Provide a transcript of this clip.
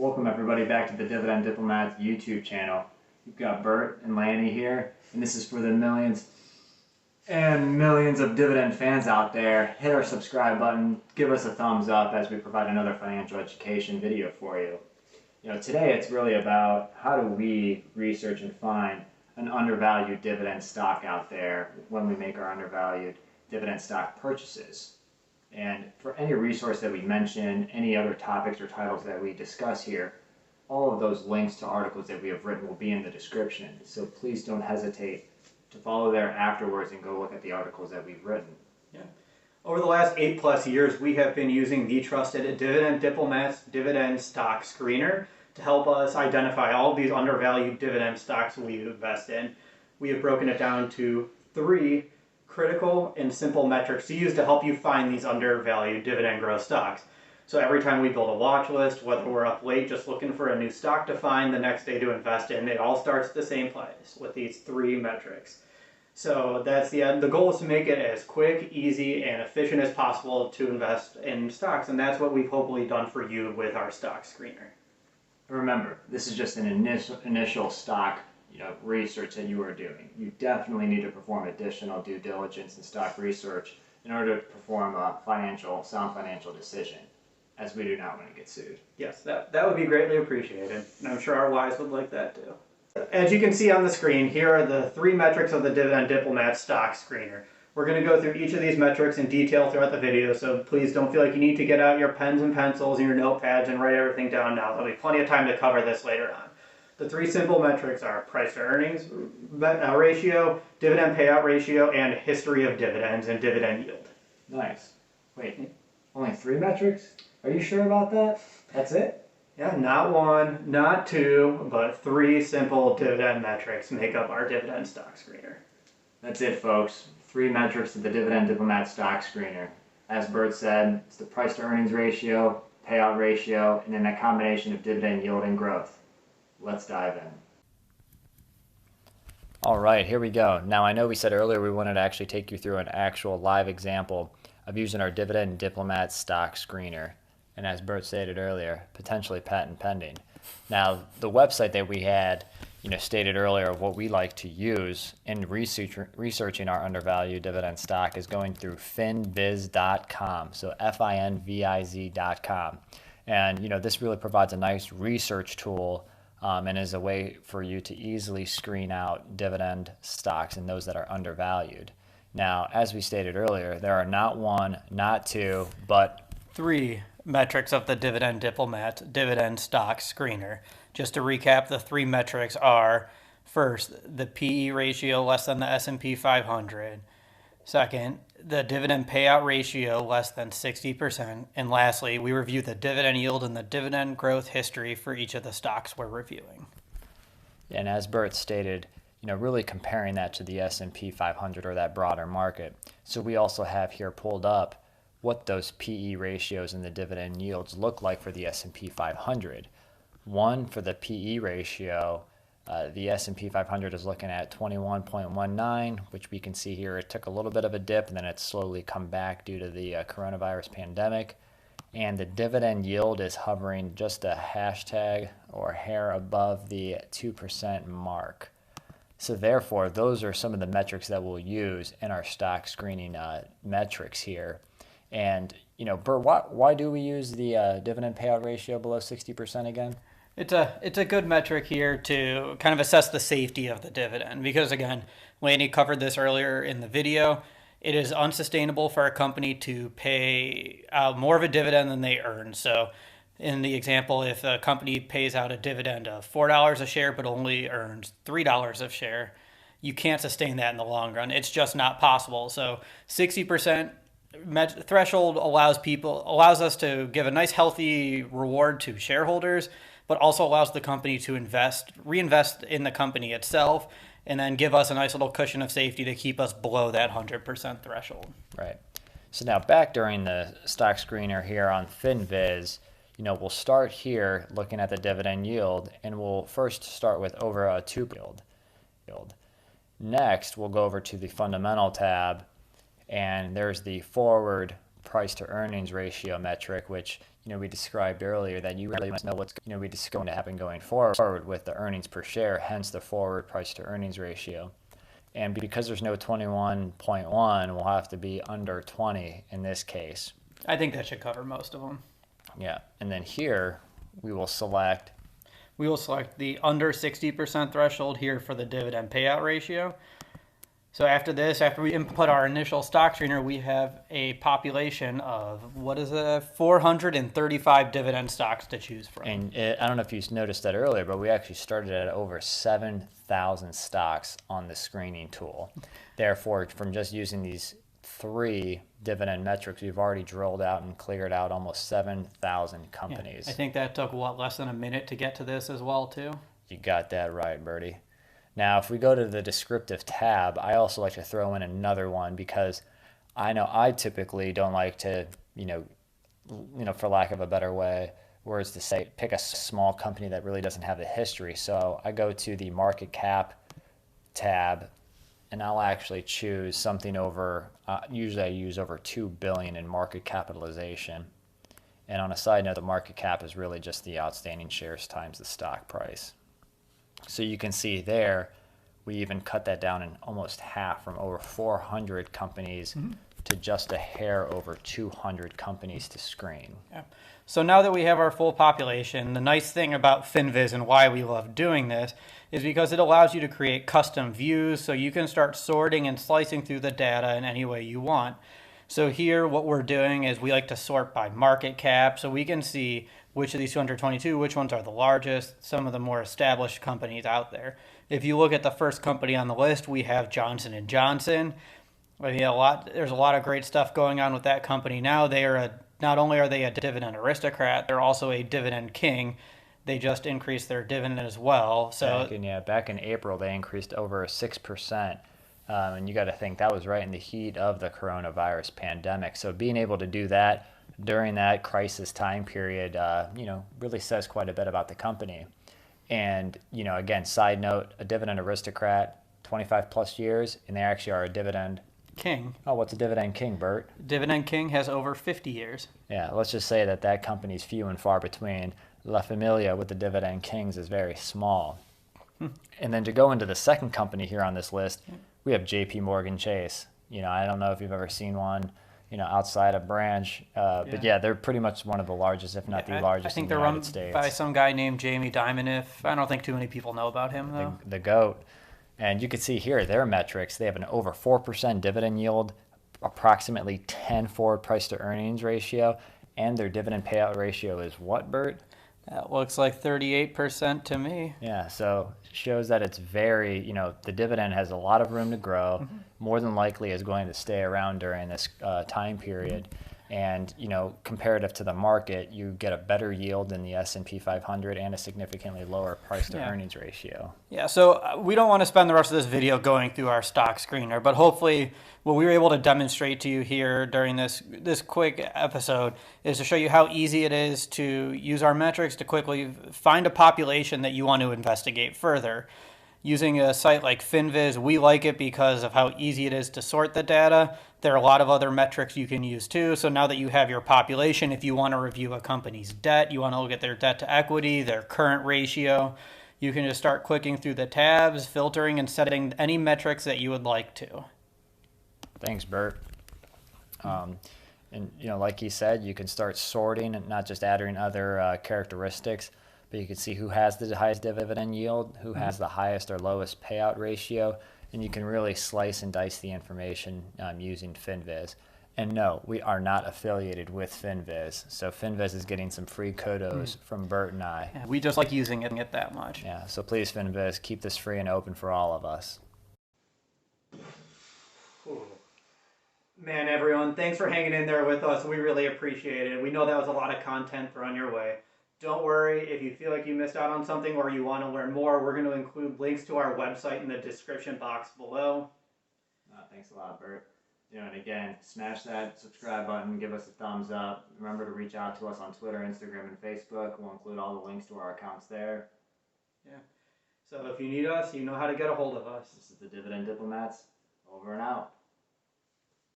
Welcome everybody back to the Dividend Diplomats YouTube channel. We've got Bert and Lanny here, and this is for the millions and millions of dividend fans out there. Hit our subscribe button, give us a thumbs up as we provide another financial education video for you. Today it's really about how do we research and find an undervalued dividend stock out there when we make our undervalued dividend stock purchases. And for any resource that we mention, any other topics or titles that we discuss here, all of those links to articles that we have written will be in the description. So please don't hesitate to follow there afterwards and go look at the articles that we've written. Yeah. Over the last 8+ years, we have been using the trusted Dividend Diplomats Dividend Stock Screener to help us identify all of these undervalued dividend stocks we invest in. We have broken it down to 3 critical and simple metrics to use to help you find these undervalued dividend growth stocks. So every time we build a watch list, whether we're up late just looking for a new stock to find the next day to invest in, it all starts at the same place with these 3 metrics. So that's the end. The goal is to make it as quick, easy, and efficient as possible to invest in stocks, and that's what we've hopefully done for you with our stock screener. Remember, this is just an initial stock research that you are doing. You definitely need to perform additional due diligence and stock research in order to perform a sound financial decision, as we do not want to get sued. Yes, that would be greatly appreciated, and I'm sure our wives would like that too. As you can see on the screen, here are the 3 metrics of the Dividend Diplomat Stock Screener. We're going to go through each of these metrics in detail throughout the video, so please don't feel like you need to get out your pens and pencils and your notepads and write everything down now. There'll be plenty of time to cover this later on. The 3 simple metrics are price to earnings ratio, dividend payout ratio, and history of dividends and dividend yield. Nice. Wait, only 3 metrics? Are you sure about that? That's it? Yeah, not 1, not 2, but 3 simple dividend metrics make up our dividend stock screener. That's it, folks. 3 metrics of the Dividend Diplomat Stock Screener. As Bert said, it's the price to earnings ratio, payout ratio, and then a combination of dividend yield and growth. Let's dive in. All right, here we go. Now, I know we said earlier we wanted to actually take you through an actual live example of using our Dividend Diplomat Stock Screener. And as Bert stated earlier, potentially patent pending. Now, the website that we had, stated earlier of what we like to use in researching our undervalued dividend stock is going through finviz.com. So finviz.com. And, this really provides a nice research tool and is a way for you to easily screen out dividend stocks and those that are undervalued. Now, as we stated earlier, there are not 1, not 2, but 3 metrics of the Dividend Diplomat Dividend Stock Screener. Just to recap, the 3 metrics are, first, the PE ratio less than the S&P 500. Second, the dividend payout ratio less than 60%. And lastly, we review the dividend yield and the dividend growth history for each of the stocks we're reviewing. And as Bert stated, really comparing that to the S&P 500 or that broader market. So we also have here pulled up what those PE ratios and the dividend yields look like for the S&P 500. One, for the PE ratio, the S&P 500 is looking at 21.19, which we can see here. It took a little bit of a dip, and then it's slowly come back due to the coronavirus pandemic. And the dividend yield is hovering just a hashtag or hair above the 2% mark. So therefore, those are some of the metrics that we'll use in our stock screening metrics here. And, Bert, why do we use the dividend payout ratio below 60% again? It's a good metric here to kind of assess the safety of the dividend because, again, Lanny covered this earlier in the video. It is unsustainable for a company to pay out more of a dividend than they earn. So in the example, if a company pays out a dividend of $4 a share but only earns $3 a share, you can't sustain that in the long run. It's just not possible. So 60% threshold allows us to give a nice healthy reward to shareholders, but also allows the company to reinvest in the company itself, and then give us a nice little cushion of safety to keep us below that 100% threshold. Right. So now back during the stock screener here on FinViz, we'll start here looking at the dividend yield, and we'll first start with over a 2 yield. Next, we'll go over to the fundamental tab, and there's the forward price to earnings ratio metric, which we described earlier that you really must know what's going to happen going forward with the earnings per share, hence the forward price to earnings ratio. And because there's no 21.1, we'll have to be under 20 in this case. I think that should cover most of them. Yeah, and then here we will select the under 60% threshold here for the dividend payout ratio. So after we input our initial stock screener, we have a population of, 435 dividend stocks to choose from. And I don't know if you noticed that earlier, but we actually started at over 7,000 stocks on the screening tool. Therefore, from just using these 3 dividend metrics, we've already drilled out and cleared out almost 7,000 companies. Yeah, I think that took, less than a minute to get to this as well, too? You got that right, Bertie. Now, if we go to the descriptive tab, I also like to throw in another one because I know I typically don't like to, for lack of a better words to say, pick a small company that really doesn't have the history. So I go to the market cap tab, and I'll actually choose something over, usually I use over $2 billion in market capitalization. And on a side note, the market cap is really just the outstanding shares times the stock price. So you can see there, we even cut that down in almost half from over 400 companies to just a hair over 200 companies to screen. Yeah. So now that we have our full population, the nice thing about FinViz and why we love doing this is because it allows you to create custom views so you can start sorting and slicing through the data in any way you want. So here what we're doing is we like to sort by market cap so we can see which of these 222, which ones are the largest, some of the more established companies out there. If you look at the first company on the list, we have Johnson & Johnson. There's a lot of great stuff going on with that company now. Not only are they a dividend aristocrat, they're also a dividend king. They just increased their dividend as well. So back in April, they increased over 6%. And you got to think that was right in the heat of the coronavirus pandemic. So being able to do that during that crisis time period, really says quite a bit about the company. And, again, side note, a dividend aristocrat, 25 plus years, and they actually are a dividend king. Oh, what's a dividend king, Bert? Dividend king has over 50 years. Yeah, let's just say that company's few and far between. La Familia with the dividend kings is very small. And then to go into the second company here on this list, we have JP Morgan Chase. I don't know if you've ever seen one, outside of branch. But yeah, they're pretty much one of the largest, if not the largest in the United States. I think they're run by some guy named Jamie Dimon. I don't think too many people know about him, though. The GOAT. And you can see here their metrics. They have an over 4% dividend yield, approximately 10 forward price to earnings ratio, and their dividend payout ratio is what, Bert? That looks like 38% to me. Yeah, so it shows that it's very, the dividend has a lot of room to grow, more than likely is going to stay around during this time period. And, comparative to the market, you get a better yield than the S&P 500 and a significantly lower price to earnings ratio. Yeah, so we don't want to spend the rest of this video going through our stock screener, but hopefully what we were able to demonstrate to you here during this quick episode is to show you how easy it is to use our metrics to quickly find a population that you want to investigate further. Using a site like FinViz, we like it because of how easy it is to sort the data. There are a lot of other metrics you can use too. So now that you have your population, if you want to review a company's debt, you want to look at their debt to equity, their current ratio, you can just start clicking through the tabs, filtering, and setting any metrics that you would like to. Thanks, Bert. And like he said, you can start sorting and not just adding other characteristics, but you can see who has the highest dividend yield, who has the highest or lowest payout ratio, and you can really slice and dice the information using FinViz. And no, we are not affiliated with FinViz, so FinViz is getting some free kudos from Bert and I. Yeah, we just like using it that much. Yeah, so please, FinViz, keep this free and open for all of us. Man, everyone, thanks for hanging in there with us. We really appreciate it. We know that was a lot of content thrown your way. Don't worry, if you feel like you missed out on something or you want to learn more, we're going to include links to our website in the description box below. Thanks a lot, Bert. And again, smash that subscribe button, give us a thumbs up. Remember to reach out to us on Twitter, Instagram, and Facebook. We'll include all the links to our accounts there. Yeah. So if you need us, you know how to get a hold of us. This is the Dividend Diplomats. Over and out.